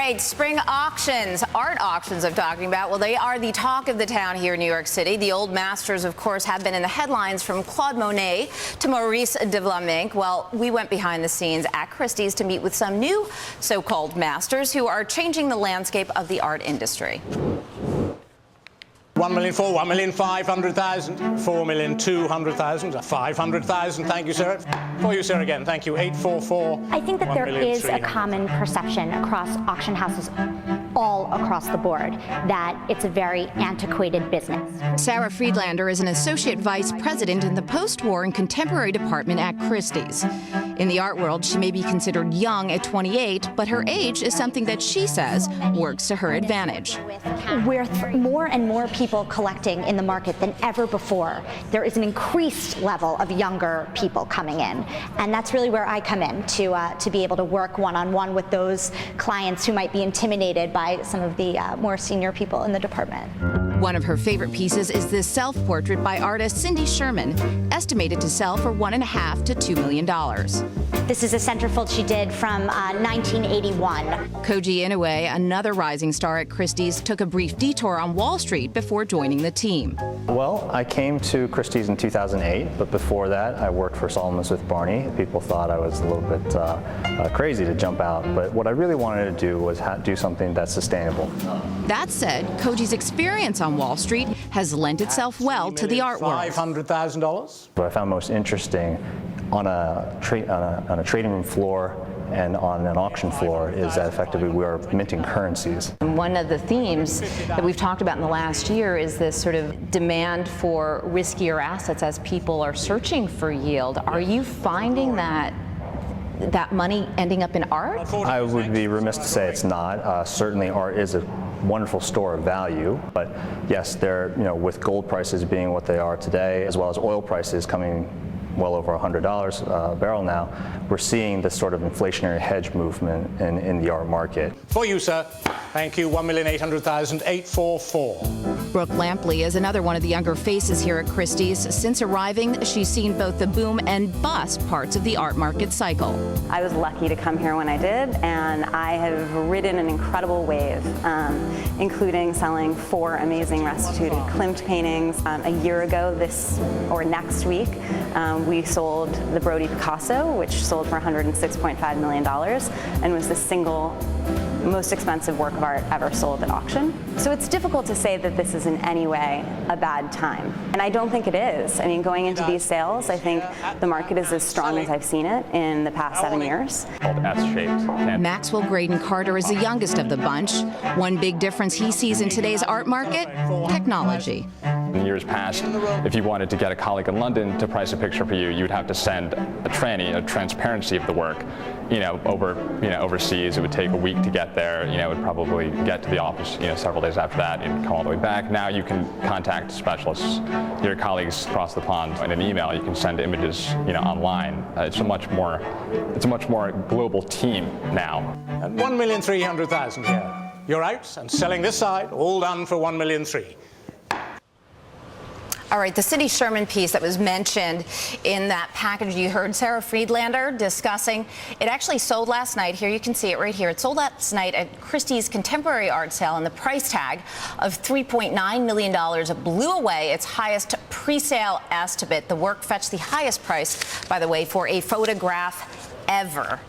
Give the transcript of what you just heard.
right, spring auctions, art auctions I'm talking about. Well, they are the talk of the town here in New York City. The old masters, of course, have been in the headlines from Claude Monet to Maurice de Vlaminck. Well, we went behind the scenes at Christie's to meet with some new so-called masters who are changing the landscape of the art industry. 1,000,004, 1,500,000, 4,200,000, 500,000. Thank you, sir. For you, sir, again. Thank you. 844. I think that there is a common perception across auction houses all across the board that it's a very antiquated business. Sarah Friedlander is an associate vice president in the post-war and contemporary department at Christie's. In the art world, she may be considered young at 28, but her age is something that she says works to her advantage. With more and more people collecting in the market than ever before, there is an increased level of younger people coming in. And that's really where I come in to be able to work one-on-one with those clients who might be intimidated by some of the more senior people in the department. One of her favorite pieces is this self-portrait by artist Cindy Sherman, estimated to sell for $1.5 to $2 million. This is a centerfold she did from 1981. Koji Inoue, another rising star at Christie's, took a brief detour on Wall Street before joining the team. Well, I came to Christie's in 2008, but before that I worked for Solomon Smith Barney. People thought I was a little bit crazy to jump out, but what I really wanted to do was do something that's sustainable. That said, Koji's experience on Wall Street has lent itself well to the art world. $500,000. What I found most interesting on a trading room floor and on an auction floor is that effectively we are minting currencies. And one of the themes that we've talked about in the last year is this sort of demand for riskier assets as people are searching for yield. Are you finding that money ending up in art? I would be remiss to say it's not. Certainly art is a wonderful store of value, but yes, with gold prices being what they are today, as well as oil prices coming well over $100 a barrel now, we're seeing this sort of inflationary hedge movement in the art market. For you, sir. Thank you. 1,800,000, 844. Brooke Lampley is another one of the younger faces here at Christie's. Since arriving, she's seen both the boom and bust parts of the art market cycle. I was lucky to come here when I did, and I have ridden an incredible wave, including selling 4 amazing restituted Klimt paintings. A year ago, next week, we sold the Brody Picasso, which sold for $106.5 million and was the single most expensive work of art ever sold at auction. So it's difficult to say that this is in any way a bad time. And I don't think it is. I mean, going into these sales, I think the market is as strong as I've seen it in the past 7 years. Called S-shaped. Maxwell Graydon Carter is the youngest of the bunch. One big difference he sees in today's art market: technology. In years past, if you wanted to get a colleague in London to price a picture for you, you'd have to send a tranny, a transparency of the work, overseas. It would take a week to get there. It would probably get to the office, several days after that and come all the way back. Now you can contact specialists, your colleagues across the pond in an email. You can send images, online. It's a much more global team now. And 1,300,000 here. You're out and selling this side, all done for 1,300,000. All right, the Cindy Sherman piece that was mentioned in that package you heard Sarah Friedlander discussing, it actually sold last night. Here you can see it right here. It sold last night at Christie's contemporary art sale, and the price tag of $3.9 million. It blew away its highest pre-sale estimate. The work fetched the highest price, by the way, for a photograph ever.